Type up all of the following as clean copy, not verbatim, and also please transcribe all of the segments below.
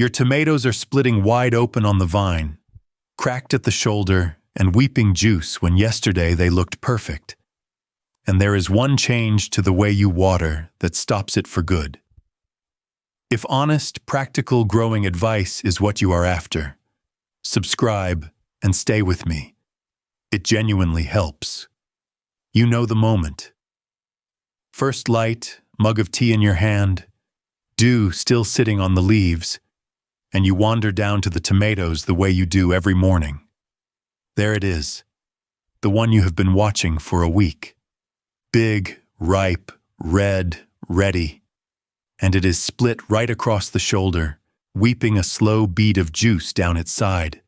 Your tomatoes are splitting wide open on the vine, cracked at the shoulder and weeping juice when yesterday they looked perfect. And there is one change to the way you water that stops it for good. If honest, practical growing advice is what you are after, subscribe and stay with me. It genuinely helps. You know the moment. First light, mug of tea in your hand, dew still sitting on the leaves, and you wander down to the tomatoes the way you do every morning. There it is, the one you have been watching for a week. Big, ripe, red, ready, and it is split right across the shoulder, weeping a slow bead of juice down its side.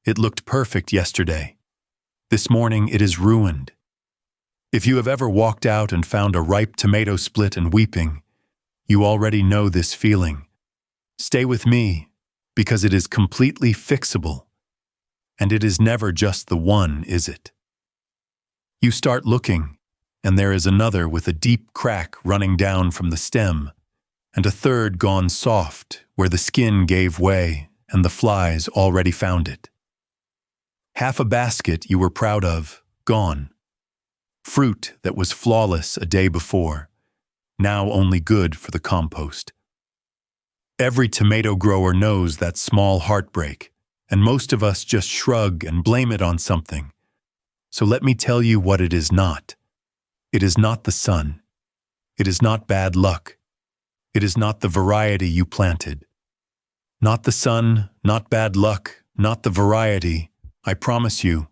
It looked perfect yesterday. This morning it is ruined. If you have ever walked out and found a ripe tomato split and weeping, you already know this feeling. Stay with me, because it is completely fixable. And it is never just the one, is it? You start looking, and there is another with a deep crack running down from the stem, and a third gone soft, where the skin gave way and the flies already found it. Half a basket you were proud of, gone. Fruit that was flawless a day before, now only good for the compost. Every tomato grower knows that small heartbreak, and most of us just shrug and blame it on something. So let me tell you what it is not. It is not the sun. It is not bad luck. It is not the variety you planted. Not the sun, not bad luck, not the variety. I promise you,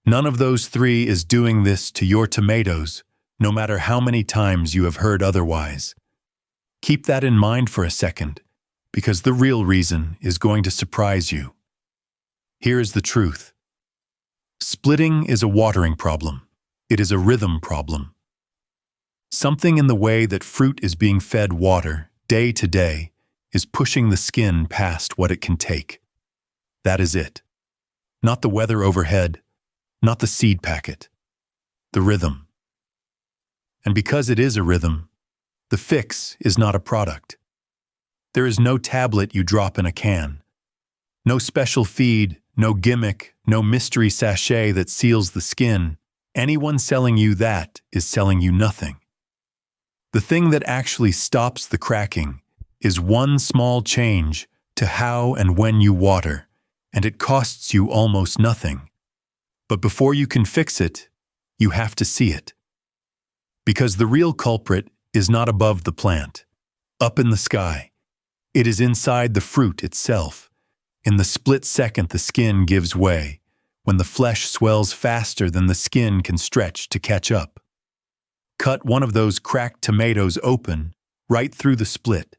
none of those three is doing this to your tomatoes, no matter how many times you have heard otherwise. Keep that in mind for a second, because the real reason is going to surprise you. Here is the truth. Splitting is a watering problem. It is a rhythm problem. Something in the way that fruit is being fed water, day to day, is pushing the skin past what it can take. That is it. Not the weather overhead, not the seed packet. The rhythm. And because it is a rhythm, the fix is not a product. There is no tablet you drop in a can. No special feed, no gimmick, no mystery sachet that seals the skin. Anyone selling you that is selling you nothing. The thing that actually stops the cracking is one small change to how and when you water, and it costs you almost nothing. But before you can fix it, you have to see it. Because the real culprit is not above the plant, up in the sky. It is inside the fruit itself. In the split second the skin gives way, when the flesh swells faster than the skin can stretch to catch up. Cut one of those cracked tomatoes open, right through the split,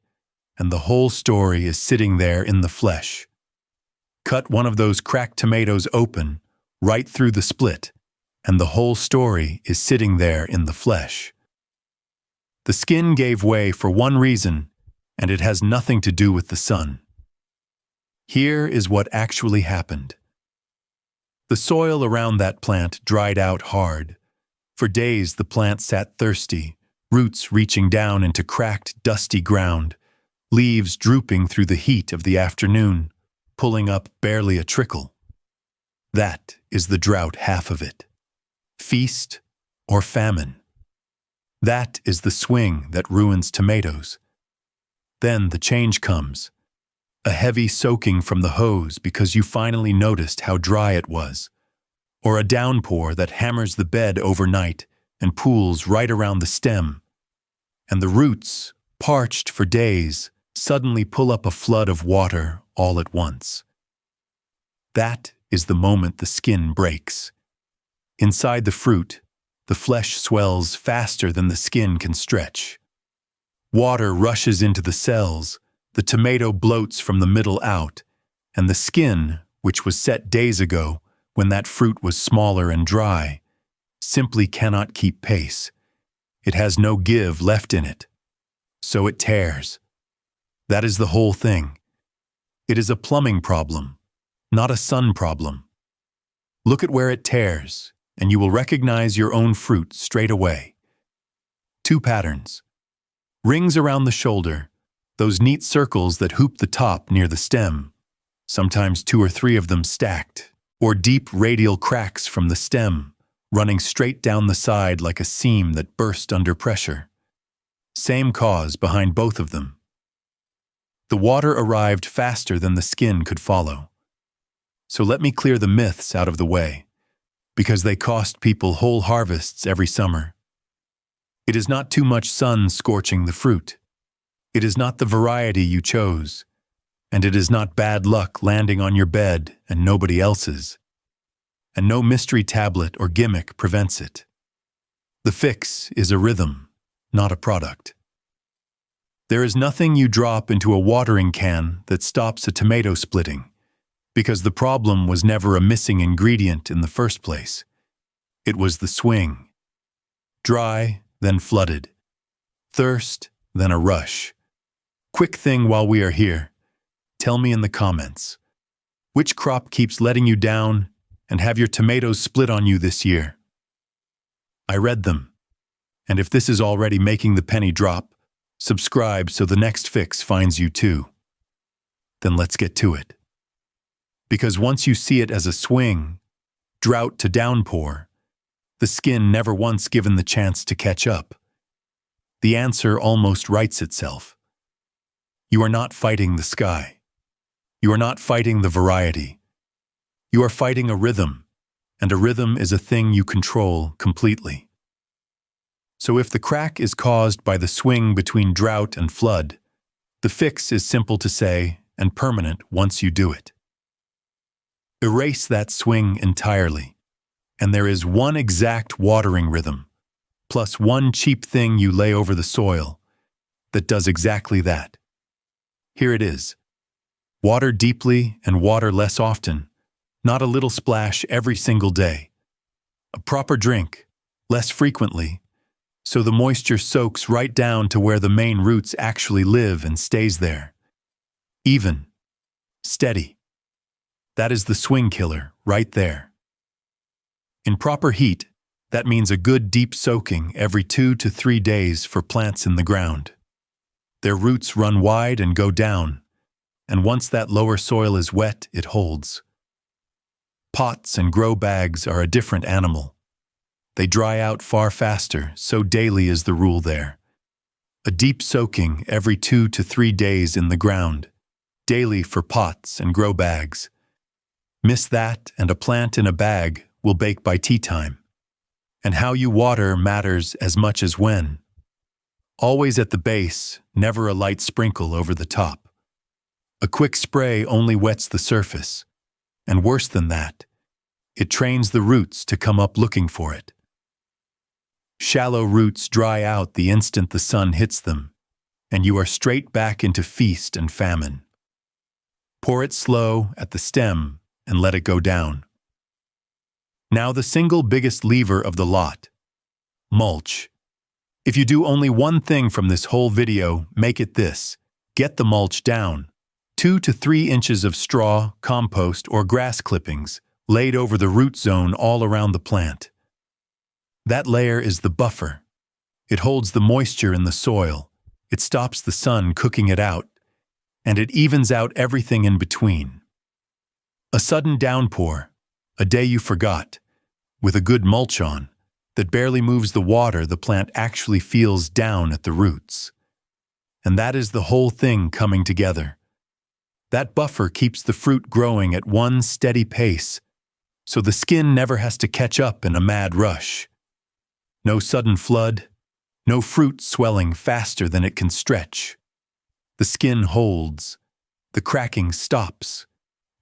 and the whole story is sitting there in the flesh. Cut one of those cracked tomatoes open, right through the split, and the whole story is sitting there in the flesh. The skin gave way for one reason, and it has nothing to do with the sun. Here is what actually happened. The soil around that plant dried out hard. For days the plant sat thirsty, roots reaching down into cracked, dusty ground, leaves drooping through the heat of the afternoon, pulling up barely a trickle. That is the drought half of it. Feast or famine. That is the swing that ruins tomatoes. Then the change comes. A heavy soaking from the hose because you finally noticed how dry it was. Or a downpour that hammers the bed overnight and pools right around the stem. And the roots, parched for days, suddenly pull up a flood of water all at once. That is the moment the skin breaks. Inside the fruit, the flesh swells faster than the skin can stretch. Water rushes into the cells, the tomato bloats from the middle out, and the skin, which was set days ago when that fruit was smaller and dry, simply cannot keep pace. It has no give left in it. So it tears. That is the whole thing. It is a plumbing problem, not a sun problem. Look at where it tears, and you will recognize your own fruit straight away. Two patterns. Rings around the shoulder, Those neat circles that hoop the top near the stem, sometimes 2 or 3 of them stacked, or deep radial cracks from the stem, running straight down the side like a seam that burst under pressure. Same cause behind both of them. The water arrived faster than the skin could follow. So let me clear the myths out of the way, because they cost people whole harvests every summer. It is not too much sun scorching the fruit. It is not the variety you chose, and it is not bad luck landing on your bed and nobody else's. And no mystery tablet or gimmick prevents it. The fix is a rhythm, not a product. There is nothing you drop into a watering can that stops a tomato splitting, because the problem was never a missing ingredient in the first place. It was the swing. Dry, then flooded. Thirst, then a rush. Quick thing while we are here. Tell me in the comments. Which crop keeps letting you down and have your tomatoes split on you this year? I read them. And if this is already making the penny drop, subscribe so the next fix finds you too. Then let's get to it. Because once you see it as a swing, drought to downpour, the skin never once given the chance to catch up. The answer almost writes itself. You are not fighting the sky. You are not fighting the variety. You are fighting a rhythm, and a rhythm is a thing you control completely. So if the crack is caused by the swing between drought and flood, the fix is simple to say and permanent once you do it. Erase that swing entirely, and there is one exact watering rhythm, plus one cheap thing you lay over the soil, that does exactly that. Here it is. Water deeply and water less often, not a little splash every single day. A proper drink, less frequently, so the moisture soaks right down to where the main roots actually live and stays there. Even. Steady. That is the swing killer, right there. In proper heat, that means a good deep soaking every 2 to 3 days for plants in the ground. Their roots run wide and go down, and once that lower soil is wet, it holds. Pots and grow bags are a different animal. They dry out far faster, so daily is the rule there. A deep soaking every 2 to 3 days in the ground, daily for pots and grow bags. Miss that, and a plant in a bag will bake by tea time. And how you water matters as much as when. Always at the base, never a light sprinkle over the top. A quick spray only wets the surface, and worse than that, it trains the roots to come up looking for it. Shallow roots dry out the instant the sun hits them, and you are straight back into feast and famine. Pour it slow at the stem and let it go down. Now the single biggest lever of the lot. Mulch. If you do only one thing from this whole video, make it this. Get the mulch down. 2 to 3 inches of straw, compost, or grass clippings laid over the root zone all around the plant. That layer is the buffer. It holds the moisture in the soil. It stops the sun cooking it out, and it evens out everything in between. A sudden downpour, a day you forgot, with a good mulch on, that barely moves the water the plant actually feels down at the roots. And that is the whole thing coming together. That buffer keeps the fruit growing at one steady pace, so the skin never has to catch up in a mad rush. No sudden flood, no fruit swelling faster than it can stretch. The skin holds, the cracking stops.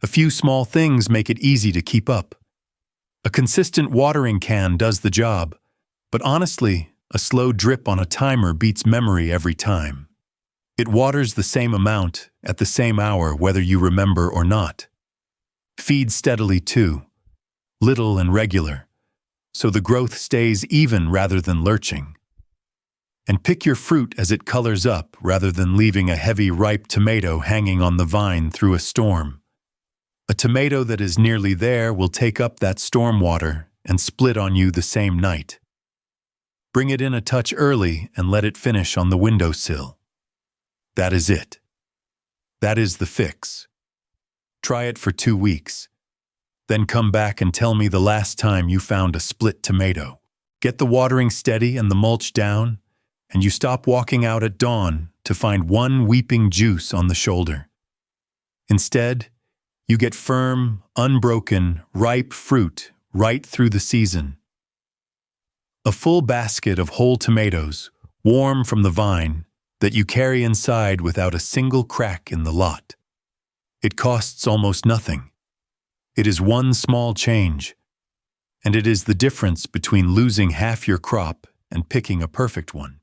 A few small things make it easy to keep up. A consistent watering can does the job, but honestly, a slow drip on a timer beats memory every time. It waters the same amount at the same hour whether you remember or not. Feed steadily too, little and regular, so the growth stays even rather than lurching. And pick your fruit as it colors up rather than leaving a heavy ripe tomato hanging on the vine through a storm. A tomato that is nearly there will take up that storm water and split on you the same night. Bring it in a touch early and let it finish on the windowsill. That is it. That is the fix. Try it for 2 weeks. Then come back and tell me the last time you found a split tomato. Get the watering steady and the mulch down, and you stop walking out at dawn to find one weeping juice on the shoulder. Instead, you get firm, unbroken, ripe fruit right through the season. A full basket of whole tomatoes, warm from the vine, that you carry inside without a single crack in the lot. It costs almost nothing. It is one small change, and it is the difference between losing half your crop and picking a perfect one.